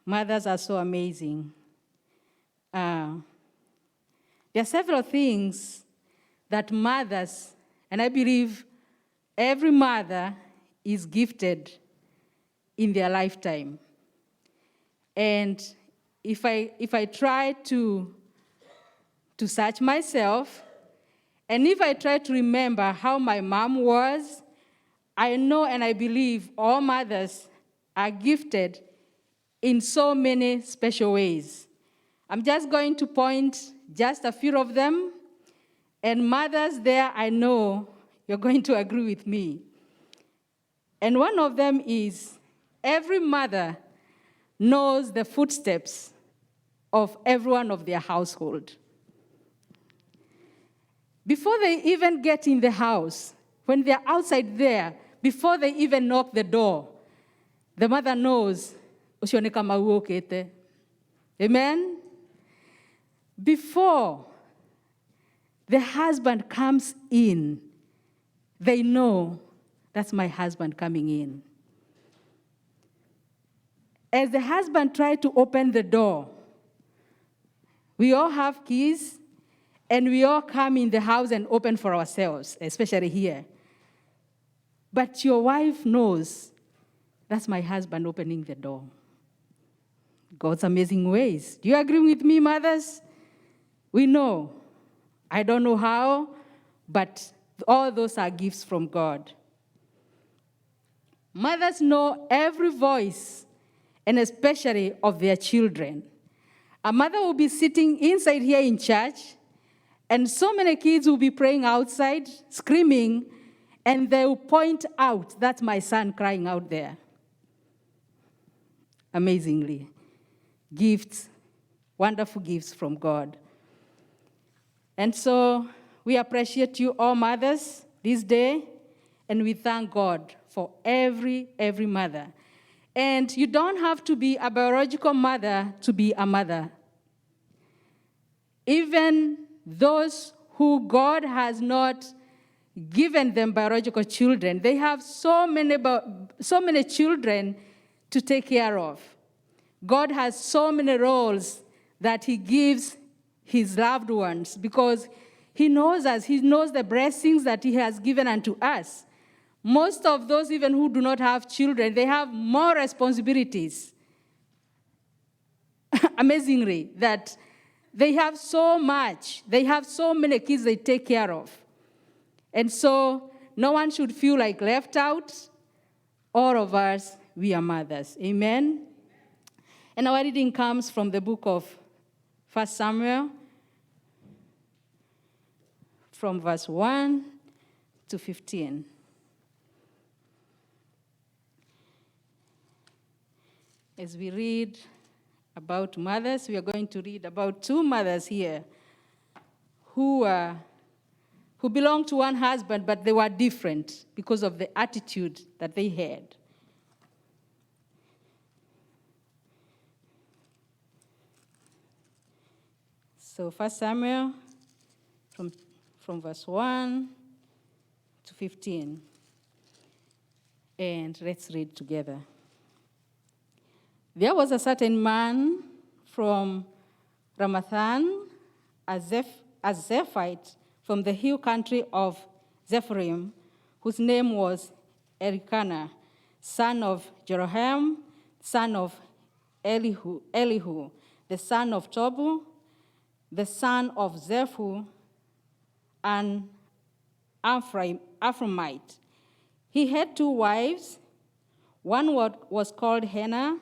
Mothers are so amazing. There are several things that mothers, and I believe every mother is gifted in their lifetime. And if I try to search myself, and if I try to remember how my mom was, I know and I believe all mothers are gifted in so many special ways. I'm just going to point just a few of them, and mothers there, I know you're going to agree with me. And one of them is every mother knows the footsteps of everyone of their household. Before they even get in the house, when they're outside there, before they even knock the door, the mother knows, amen? Before the husband comes in, they know that's my husband coming in. As the husband tried to open the door, we all have keys, and we all come in the house and open for ourselves, especially here. But your wife knows that's my husband opening the door. God's amazing ways. Do you agree with me, mothers? We know. I don't know how, but all those are gifts from God. Mothers know every voice, and especially of their children. A mother will be sitting inside here in church, and so many kids will be praying outside, screaming, and they will point out, that's my son crying out there. Amazingly. Gifts, wonderful gifts from God. And so we appreciate you all mothers this day, and we thank God for every mother. And you don't have to be a biological mother to be a mother. Even those who God has not given them biological children, they have so many children to take care of. God has so many roles that he gives his loved ones because he knows us. He knows the blessings that he has given unto us. Most of those, even who do not have children, they have more responsibilities. Amazingly, that they have so much. They have so many kids they take care of. And so no one should feel like left out. All of us, we are mothers. Amen? And our reading comes from the book of 1 Samuel, from verse 1 to 15. As we read about mothers, we are going to read about two mothers here who belonged to one husband, but they were different because of the attitude that they had. So 1 Samuel, from verse 1 to 15. And let's read together. There was a certain man from Ramathan, a Zephite, from the hill country of Zepharim, whose name was Elkanah, son of Jeroham, son of Elihu, the son of Tobu, the son of Zephu, an Ephraimite. He had two wives. One was called Hannah,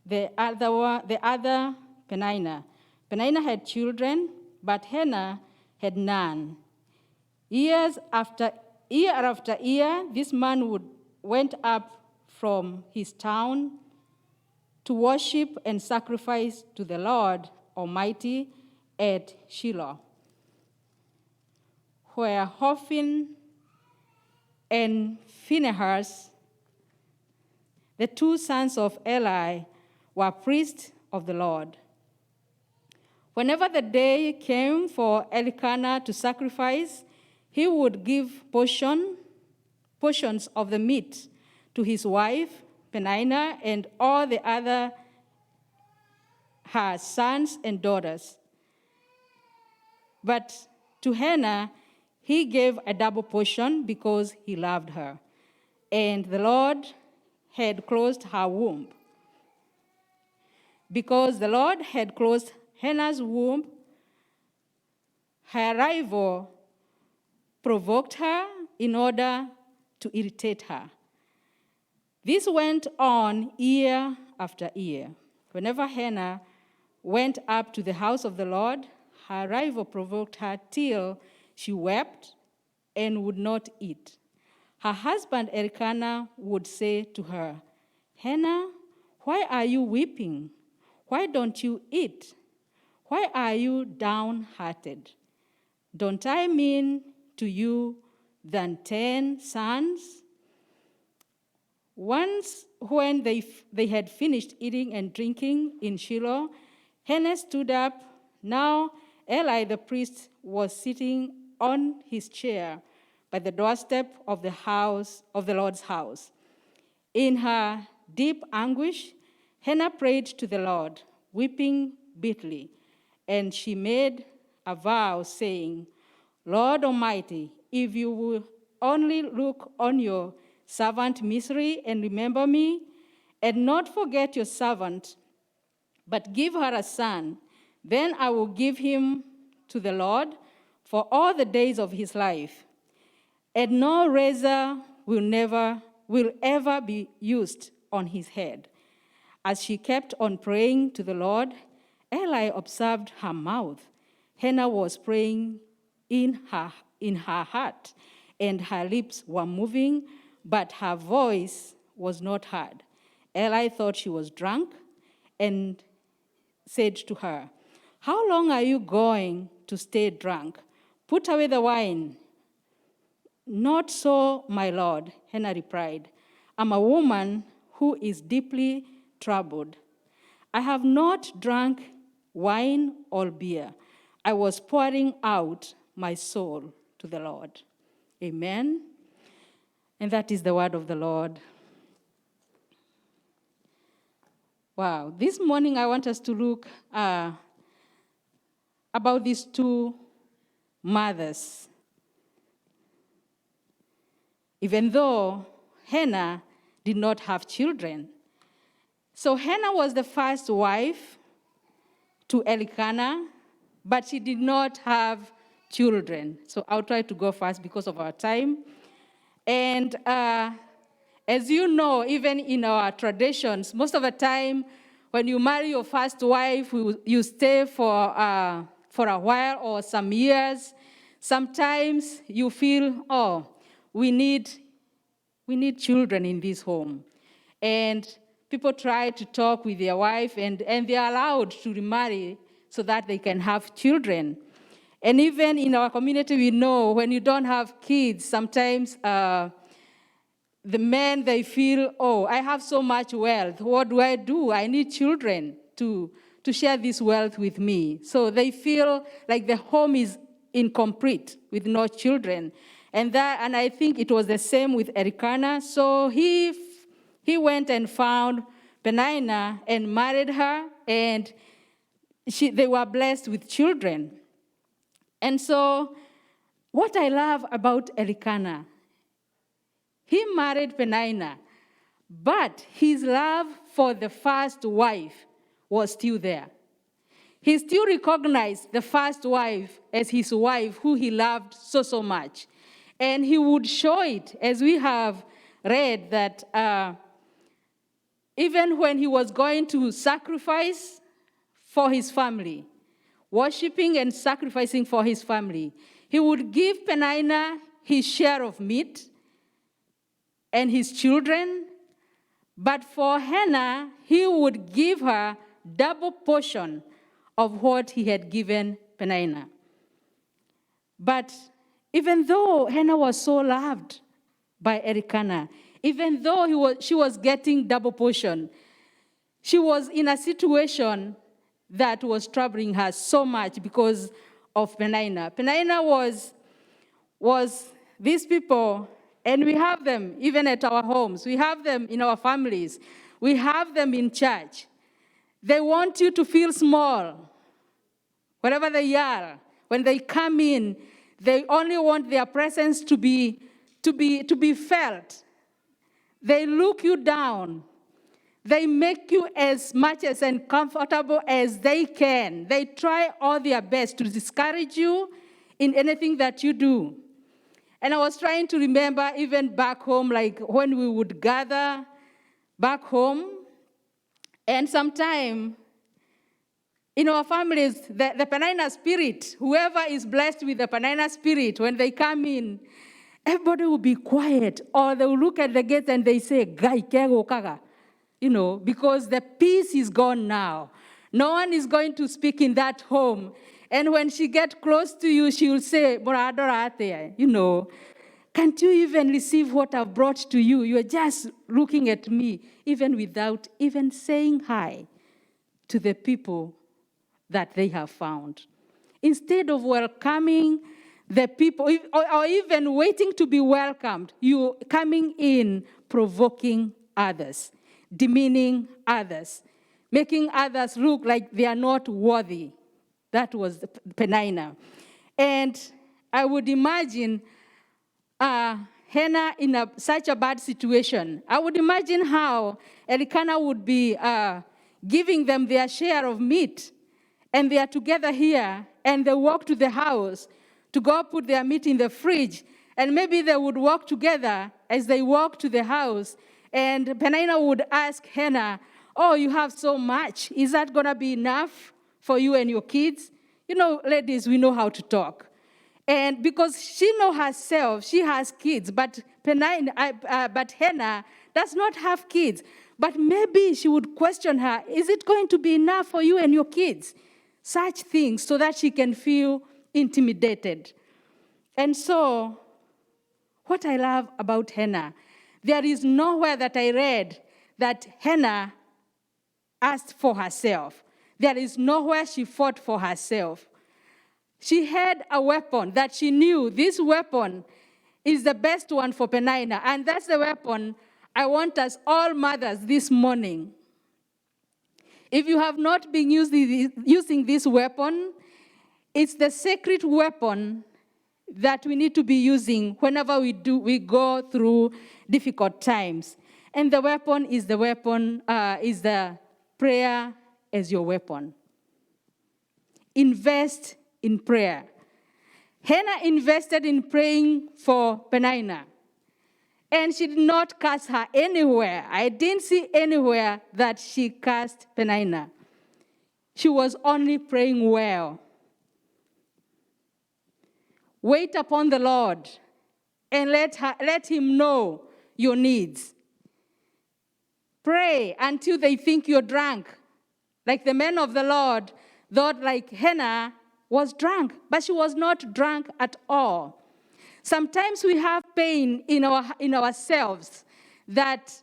the other Peninnah. Peninnah had children, but Hannah had none. Year after year, this man went up from his town to worship and sacrifice to the Lord Almighty at Shiloh, where Hophni and Phinehas, the two sons of Eli, were priests of the Lord. Whenever the day came for Elkanah to sacrifice, he would give portions of the meat to his wife, Peninnah, and all the other her sons and daughters. But to Hannah, he gave a double portion because he loved her. And the Lord had closed her womb. Because the Lord had closed Hannah's womb, her rival provoked her in order to irritate her. This went on year after year. Whenever Hannah went up to the house of the Lord, her rival provoked her till she wept and would not eat. Her husband Elkanah would say to her, "Hannah, why are you weeping? Why don't you eat? Why are you downhearted? Don't I mean to you than 10 sons?" Once, when they had finished eating and drinking in Shiloh, Hannah stood up. Now Eli the priest was sitting on his chair by the doorstep of the house of the Lord's house. In her deep anguish, Hannah prayed to the Lord, weeping bitterly, and she made a vow, saying, "Lord Almighty, if you will only look on your servant misery and remember me, and not forget your servant, but give her a son, then I will give him to the Lord for all the days of his life, and no razor will ever be used on his head." As she kept on praying to the Lord, Eli observed her mouth. Hannah was praying in her heart, and her lips were moving, but her voice was not heard. Eli thought she was drunk and said to her, "How long are you going to stay drunk? Put away the wine." "Not so, my lord," Hannah replied. "I'm a woman who is deeply troubled. I have not drunk wine or beer. I was pouring out my soul to the Lord." Amen. And that is the word of the Lord. Wow. This morning I want us to look about these two mothers. Even though Hannah did not have children. So Hannah was the first wife to Elkanah, but she did not have children. So I'll try to go fast because of our time. And as you know, even in our traditions, most of the time when you marry your first wife, you stay for a while or some years. Sometimes you feel, oh, we need children in this home. And people try to talk with their wife, and they are allowed to remarry so that they can have children. And even in our community, we know when you don't have kids, sometimes the men, they feel, oh, I have so much wealth. What do? I need children to share this wealth with me. So they feel like the home is incomplete with no children. And I think it was the same with Elkanah. So he went and found Peninnah and married her, and they were blessed with children. And so what I love about Elkanah, he married Peninnah, but his love for the first wife was still there. He still recognized the first wife as his wife, who he loved so, so much. And he would show it, as we have read, that even when he was going to sacrifice for his family, worshiping and sacrificing for his family, he would give Peninnah his share of meat and his children, but for Hannah, he would give her double portion of what he had given Peninnah. But even though Hannah was so loved by Elkanah, even though she was getting double portion, she was in a situation that was troubling her so much because of Peninnah. Peninnah was these people, and we have them even at our homes. We have them in our families. We have them in church. They want you to feel small, wherever they are. When they come in, they only want their presence to be felt. They look you down. They make you as much as uncomfortable as they can. They try all their best to discourage you in anything that you do. And I was trying to remember even back home, like when we would gather back home, and sometime in our families, the Penina spirit, whoever is blessed with the Penina spirit, when they come in, everybody will be quiet, or they will look at the gate and they say, "Gai kego kaga," because the peace is gone now. No one is going to speak in that home. And when she gets close to you, she will say, "Can't you even receive what I've brought to you? You are just looking at me, even without even saying hi to the people that they have found." Instead of welcoming the people, or even waiting to be welcomed, you coming in, provoking others, demeaning others, making others look like they are not worthy. That was Penina. And I would imagine Hannah in such a bad situation. I would imagine how Elkanah would be giving them their share of meat. And they are together here, and they walk to the house to go put their meat in the fridge. And maybe they would walk together as they walk to the house. And Penina would ask Hannah, "Oh, you have so much. Is that going to be enough for you and your kids?" Ladies, we know how to talk. And because she knows herself, she has kids, but Hannah does not have kids. But maybe she would question her, "Is it going to be enough for you and your kids?" Such things, so that she can feel intimidated. And so, what I love about Hannah, there is nowhere that I read that Hannah asked for herself. There is nowhere she fought for herself. She had a weapon that she knew this weapon is the best one for Penina. And that's the weapon I want us all mothers this morning. If you have not been using this weapon, it's the sacred weapon that we need to be using whenever we go through difficult times. And the weapon is the prayer as your weapon. Invest in prayer. Hannah invested in praying for Penina. And she did not cast her anywhere. I didn't see anywhere that she cast Penina. She was only praying well. Wait upon the Lord and let him know your needs. Pray until they think you're drunk. Like the men of the Lord thought like Hannah was drunk, but she was not drunk at all. Sometimes we have pain in ourselves that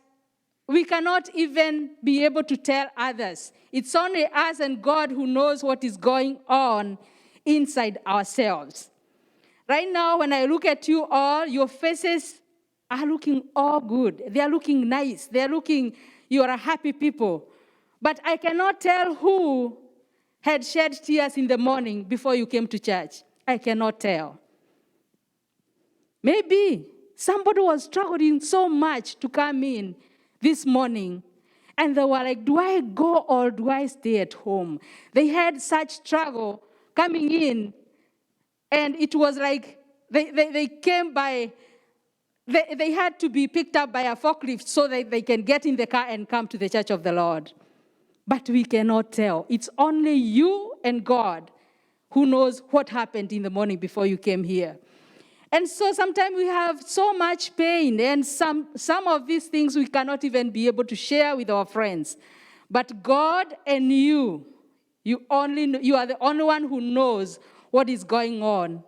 we cannot even be able to tell others. It's only us and God who knows what is going on inside ourselves. Right now, when I look at you all, your faces are looking all good. They are looking nice. You are happy people. But I cannot tell who had shed tears in the morning before you came to church. I cannot tell. Maybe somebody was struggling so much to come in this morning, and they were like, "Do I go or do I stay at home?" They had such struggle coming in, and it was like they came by, they had to be picked up by a forklift so that they can get in the car and come to the church of the Lord. But we cannot tell. It's only you and God who knows what happened in the morning before you came here. And so sometimes we have so much pain, and some of these things we cannot even be able to share with our friends. But God and you are the only one who knows what is going on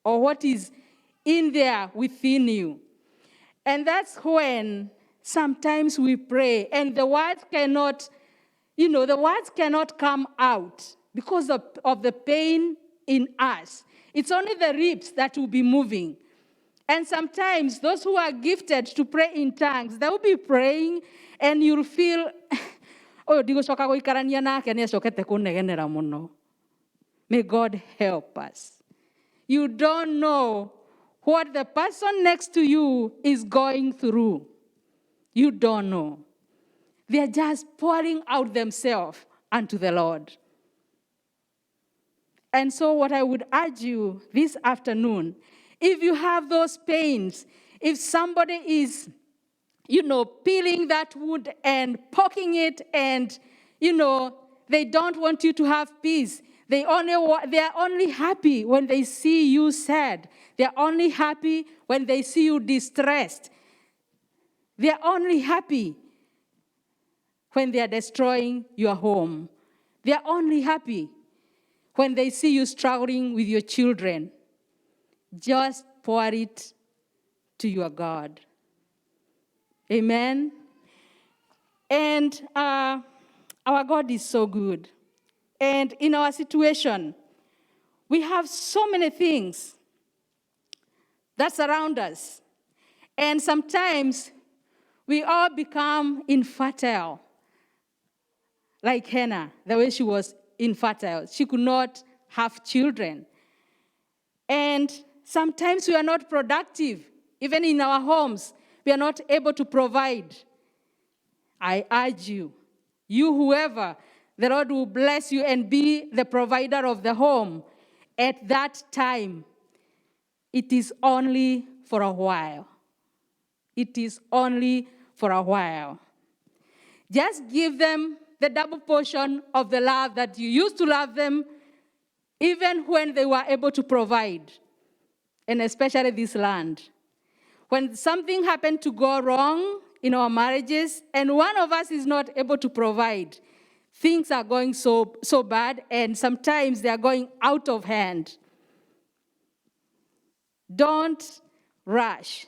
or what is in there within you. And that's when sometimes we pray, and the words cannot come out because of the pain in us. It's only the ribs that will be moving. And sometimes those who are gifted to pray in tongues, they will be praying, and you'll feel, oyo ndigũcoka gũikarania nake nĩ acokete kũnegenera mũno. May God help us. You don't know what the person next to you is going through. You don't know. They are just pouring out themselves unto the Lord. And so what I would urge you this afternoon, if you have those pains, if somebody is, peeling that wood and poking it and, they don't want you to have peace. They are only happy when they see you sad. They are only happy when they see you distressed. They are only happy when they are destroying your home. They are only happy when they see you struggling with your children. Just pour it to your God. Amen. And our God is so good. And in our situation, we have so many things that surround us. And sometimes we all become infertile. Like Hannah, the way she was infertile. She could not have children. And sometimes we are not productive. Even in our homes, we are not able to provide. I urge you, whoever, the Lord will bless you and be the provider of the home. At that time, it is only for a while. It is only for a while. Just give them the double portion of the love that you used to love them, even when they were able to provide, and especially this land. When something happened to go wrong in our marriages, and one of us is not able to provide, things are going so bad, and sometimes they are going out of hand. Don't rush.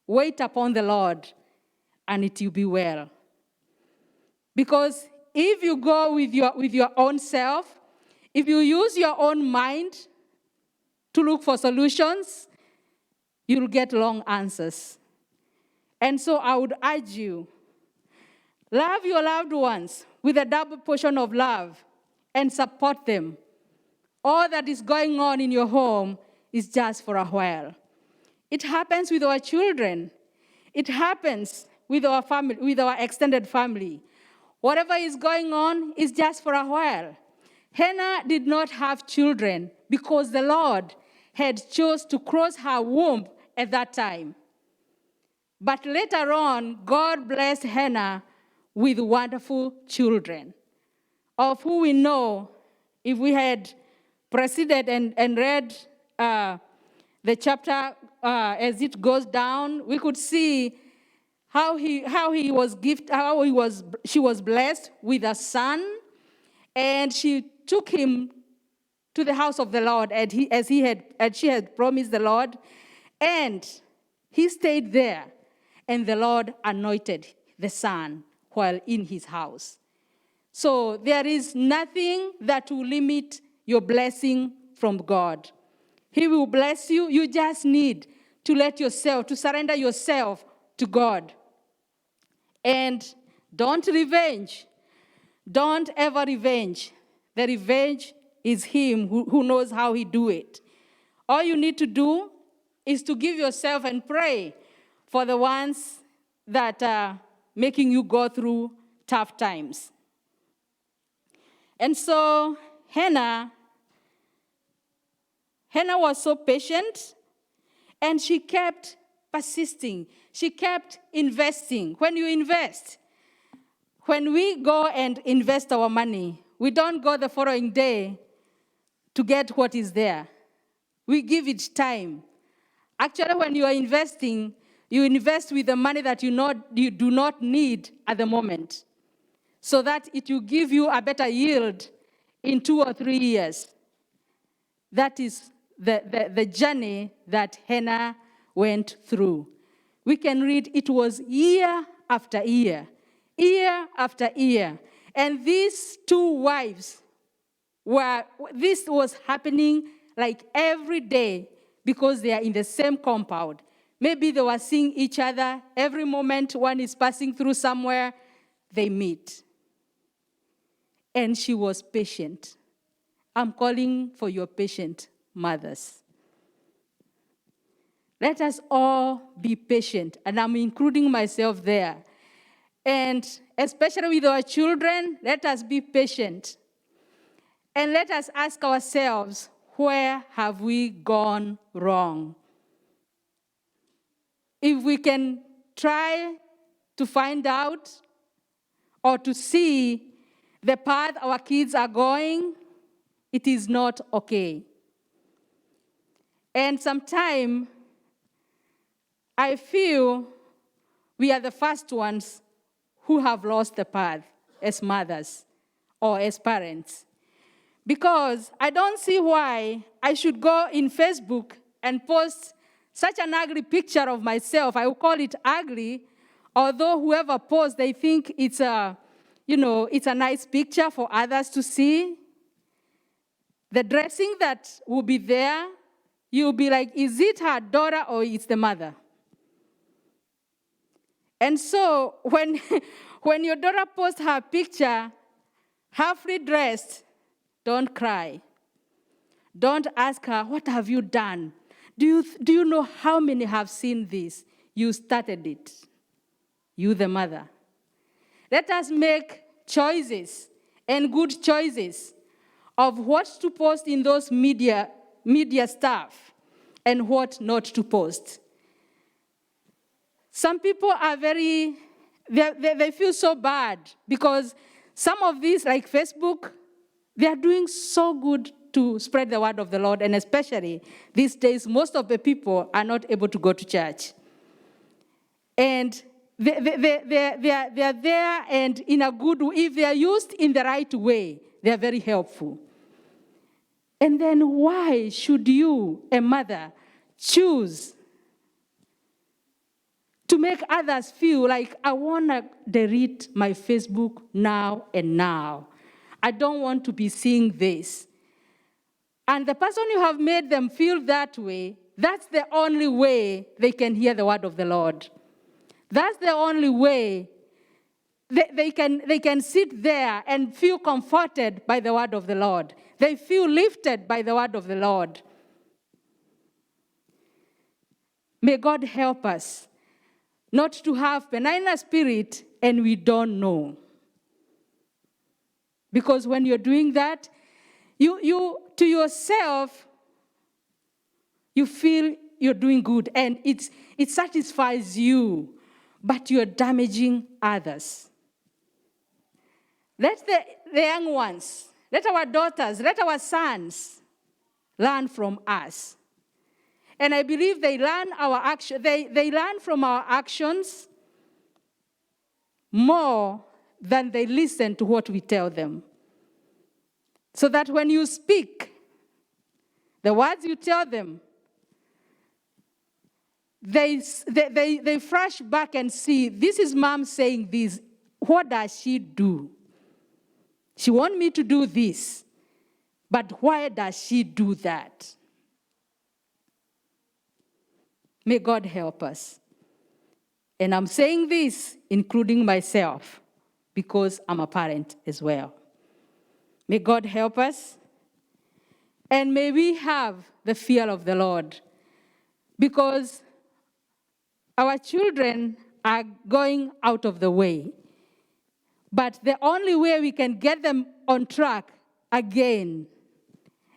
Wait upon the Lord, and it will be well. Because if you go with your own self, if you use your own mind to look for solutions, you'll get long answers. And so I would urge you, love your loved ones with a double portion of love and support them. All that is going on in your home is just for a while. It happens with our children. It happens with our family, with our extended family. Whatever is going on is just for a while. Hannah did not have children because the Lord had chose to close her womb at that time. But later on, God blessed Hannah with wonderful children, of who we know, if we had proceeded and read the chapter as it goes down, we could see she was blessed with a son, and she took him to the house of the Lord as she had promised the Lord, and he stayed there, and the Lord anointed the son while in his house. So there is nothing that will limit your blessing from God. He will bless you. You just need to surrender yourself to God. And don't revenge. Don't ever revenge. The revenge is him who knows how he do it. All you need to do is to give yourself and pray for the ones that are making you go through tough times. And so Hannah was so patient, and she kept persisting. She kept investing. When we go and invest our money, we don't go the following day to get what is there. We give it time. Actually, when you are investing, you invest with the money that you do not need at the moment, so that it will give you a better yield in 2 or 3 years. That is the journey that Hannah went through. We can read it was year after year, year after year. And these two wives, this was happening like every day because they are in the same compound. Maybe they were seeing each other every moment. One is passing through somewhere, they meet. and she was patient. I'm calling for your patient mothers. Let us all be patient, and I'm including myself there. And especially with our children, let us be patient. And let us ask ourselves, where have we gone wrong? If we can try to find out or to see the path our kids are going, it is not okay. And sometimes I feel we are the first ones who have lost the path as mothers or as parents. Because I don't see why I should go in Facebook and post such an ugly picture of myself. I will call it ugly, although whoever posts, they think it's it's a nice picture for others to see. The dressing that will be there, you'll be like, is it her daughter or it's the mother? And so when, when your daughter posts her picture, halfly dressed, don't cry. Don't ask her, what have you done? Do you know how many have seen this? You started it. You, the mother. Let us make choices and good choices of what to post in those media stuff and what not to post. Some people are they feel so bad because some of these, like Facebook, they are doing so good to spread the word of the Lord, and especially these days, most of the people are not able to go to church. And they are there, and in a good way, if they are used in the right way, they are very helpful. And then why should you, a mother, choose to make others feel like, I want to delete my Facebook now and now? I don't want to be seeing this. And the person you have made them feel that way, that's the only way they can hear the word of the Lord. That's the only way they can sit there and feel comforted by the word of the Lord. They feel lifted by the word of the Lord. May God help us not to have benign spirit and we don't know. Because when you're doing that, you to yourself, you feel you're doing good and it satisfies you, but you're damaging others. Let the young ones, let our daughters, let our sons learn from us. And I believe they learn they learn from our actions more than they listen to what we tell them. So that when you speak, the words you tell them, they flash back and see, this is mom saying this. What does she do? She wants me to do this, but why does she do that? May God help us. And I'm saying this, including myself, because I'm a parent as well. May God help us. And may we have the fear of the Lord. Because our children are going out of the way. But the only way we can get them on track again,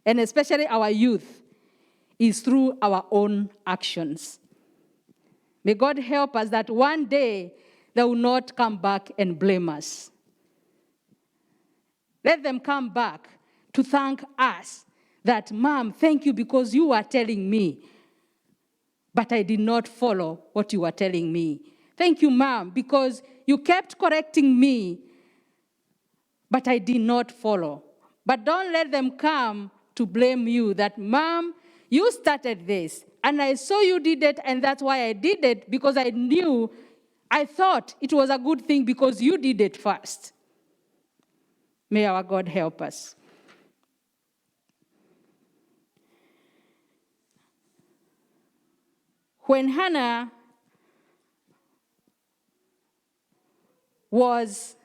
and especially our youth, is through our own actions. May God help us that one day they will not come back and blame us. Let them come back to thank us that, Mom, thank you because you were telling me, but I did not follow what you were telling me. Thank you, Mom, because you kept correcting me, but I did not follow. But don't let them come to blame you that, Mom, you started this, and I saw you did it, and that's why I did it, because I thought it was a good thing because you did it first. May our God help us. When Hannah was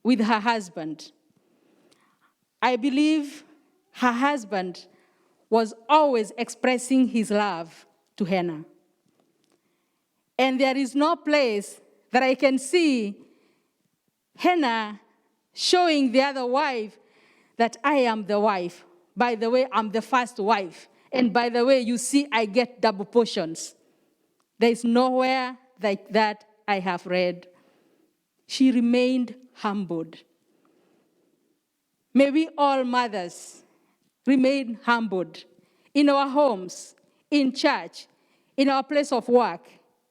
with her husband, I believe her husband was always expressing his love to Hannah. And there is no place that I can see Hannah showing the other wife that I am the wife. By the way, I'm the first wife. And by the way, you see, I get double portions. There is nowhere like that I have read. She remained humbled. May we all mothers remain humbled in our homes, in church, in our place of work,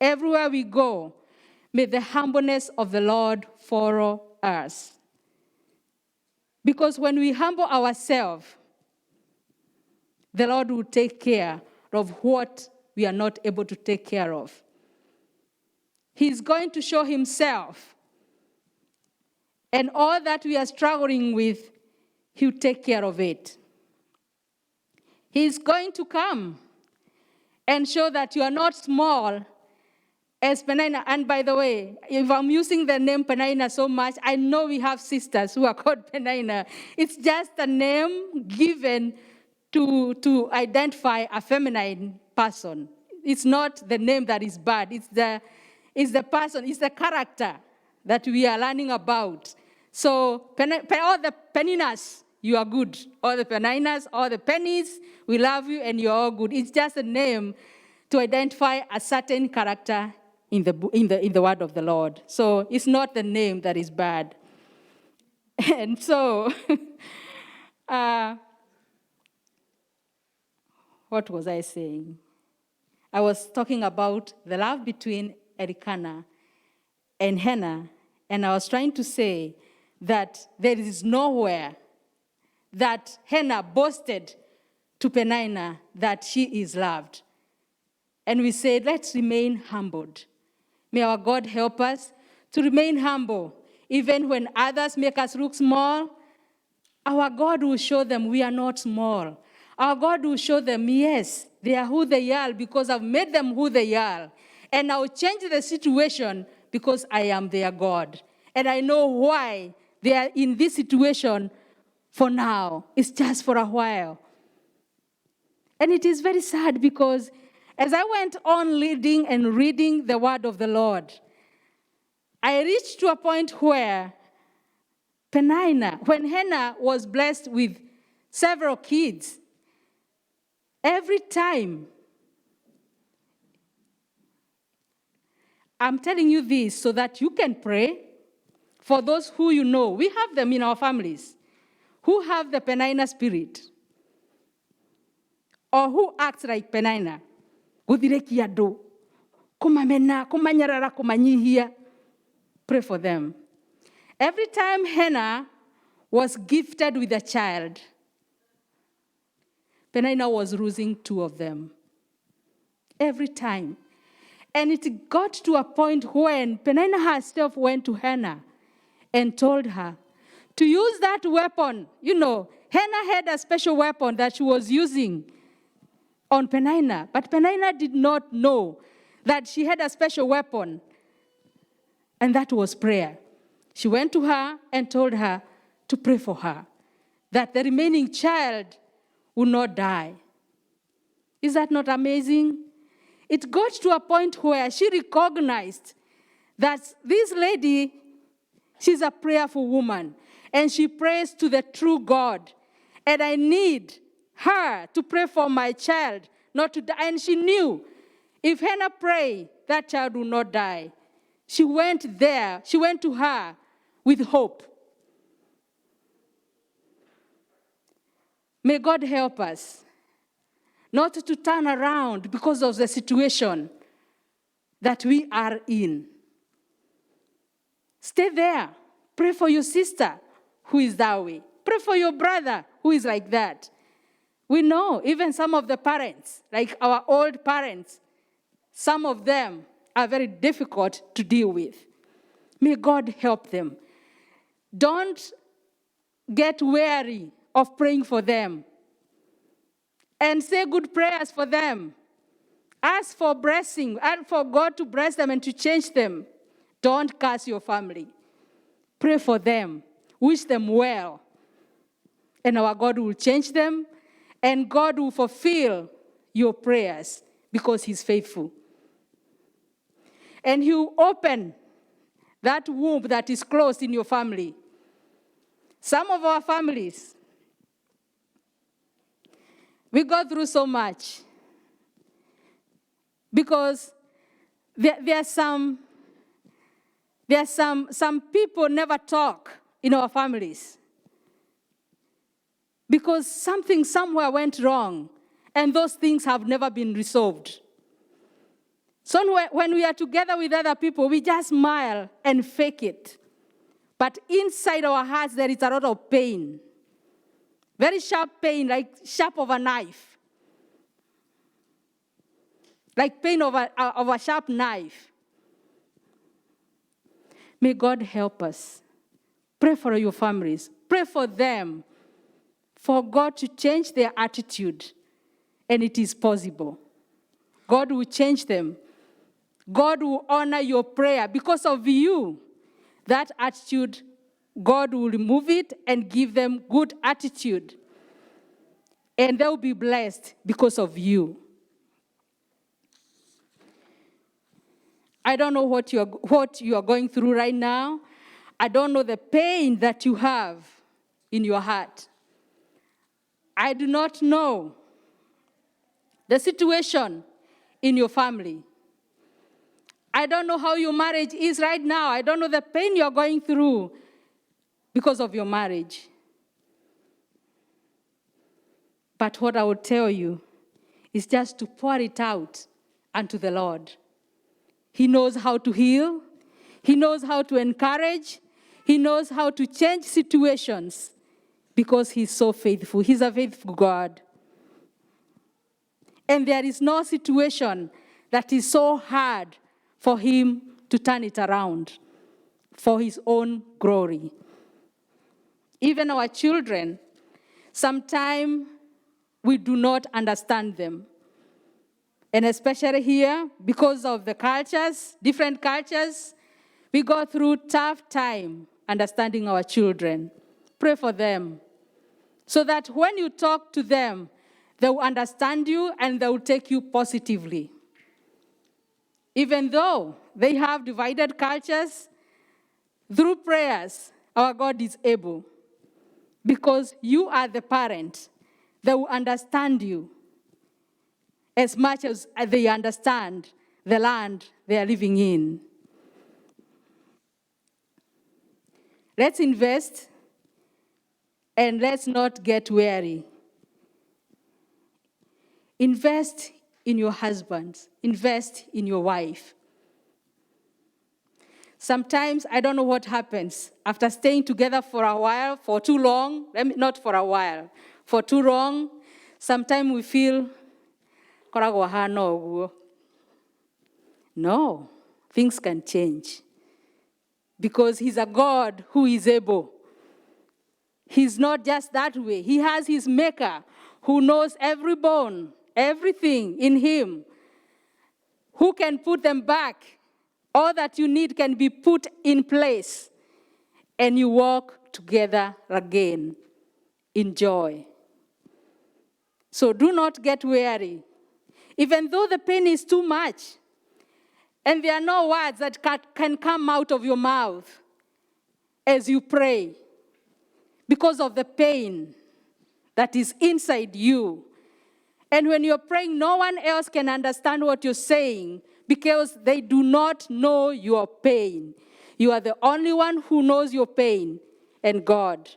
everywhere we go. May the humbleness of the Lord follow us. Because when we humble ourselves, the Lord will take care of what we are not able to take care of. He's going to show himself. And all that we are struggling with, he'll take care of it. He's going to come and show that you are not small as Penina. And by the way, if I'm using the name Penina so much, I know we have sisters who are called Penina. It's just a name given to identify a feminine person. It's not the name that is bad. It's the person, it's the character that we are learning about. So all the Peninas, you are good. All the Peninas, all the Pennies, we love you and you're all good. It's just a name to identify a certain character in the word of the Lord. So it's not the name that is bad. And so, what was I saying? I was talking about the love between Elkanah and Hannah, and I was trying to say that there is nowhere that Hannah boasted to Penina that she is loved. And we said, let's remain humbled. May our God help us to remain humble. Even when others make us look small, our God will show them we are not small. Our God will show them, yes, they are who they are because I've made them who they are. And I'll change the situation because I am their God. And I know why they are in this situation for now. It's just for a while. And it is very sad because as I went on reading and reading the word of the Lord, I reached to a point where Penina, when Hannah was blessed with several kids, every time, I'm telling you this so that you can pray for those who you know. We have them in our families who have the Penina spirit or who acts like Penina. Pray for them. Every time Hannah was gifted with a child, Penina was losing 2 of them. Every time. And it got to a point when Penina herself went to Hannah and told her to use that weapon. You know, Hannah had a special weapon that she was using on Penina, but Penina did not know that she had a special weapon, and that was prayer. She went to her and told her to pray for her, that the remaining child would not die. Is that not amazing? It got to a point where she recognized that this lady, she's a prayerful woman, and she prays to the true God. And I need her to pray for my child, not to die. And she knew if Hannah prayed, that child will not die. She went there, she went to her with hope. May God help us not to turn around because of the situation that we are in. Stay there. Pray for your sister who is that way. Pray for your brother who is like that. We know even some of the parents, like our old parents, some of them are very difficult to deal with. May God help them. Don't get weary of praying for them. And say good prayers for them. Ask for blessing, ask for God to bless them and to change them. Don't curse your family. Pray for them. Wish them well. and our God will change them, and God will fulfill your prayers because he's faithful. And he will open that womb that is closed in your family. Some of our families, we go through so much because there are some people never talk in our families because something somewhere went wrong, and those things have never been resolved. So when we are together with other people, we just smile and fake it. But inside our hearts, there is a lot of pain. Very sharp pain, like sharp of a knife. Like pain of a sharp knife. May God help us. Pray for your families. Pray for them. For God to change their attitude. And it is possible. God will change them. God will honor your prayer because of you. That attitude, God will remove it and give them good attitude. And they will be blessed because of you. I don't know what you are going through right now. I don't know the pain that you have in your heart. I do not know the situation in your family. I don't know how your marriage is right now. I don't know the pain you're going through because of your marriage. But what I will tell you is just to pour it out unto the Lord. He knows how to heal. He knows how to encourage. He knows how to change situations because he's so faithful. He's a faithful God. And there is no situation that is so hard for him to turn it around for his own glory. Even our children, sometimes we do not understand them. And especially here, because of the cultures, different cultures, we go through tough time understanding our children. Pray for them so that when you talk to them, they will understand you and they will take you positively. Even though they have divided cultures, through prayers, our God is able. Because you are the parent, they will understand you as much as they understand the land they are living in. Let's invest and let's not get weary. Invest in your husband. Invest in your wife. Sometimes, I don't know what happens. After staying together for a while, for too long, not for a while, for too long, sometimes we feel, no, things can change. Because he's a God who is able. He's not just that way. He has his maker who knows every bone, everything in him, who can put them back. All that you need can be put in place, and you walk together again in joy. So do not get weary. Even though the pain is too much, and there are no words that can come out of your mouth as you pray because of the pain that is inside you. And when you're praying, no one else can understand what you're saying because they do not know your pain. You are the only one who knows your pain, and God.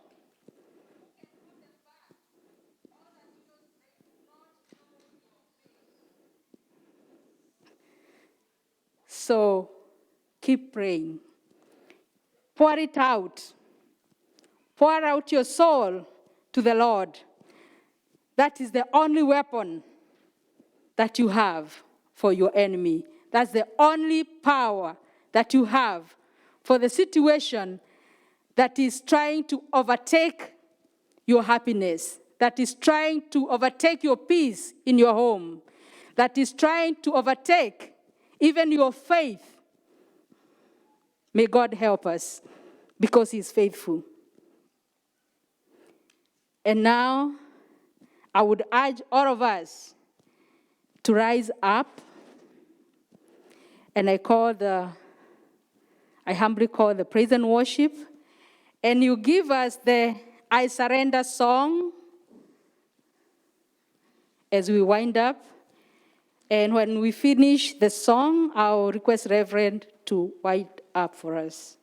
So keep praying. Pour it out. Pour out your soul to the Lord. That is the only weapon that you have for your enemy. That's the only power that you have for the situation that is trying to overtake your happiness, that is trying to overtake your peace in your home, that is trying to overtake even your faith. May God help us because he's faithful. And now, I would urge all of us to rise up, and I humbly call the praise and worship, and you give us the I surrender song as we wind up. And when we finish the song, I'll request Reverend to wind up for us.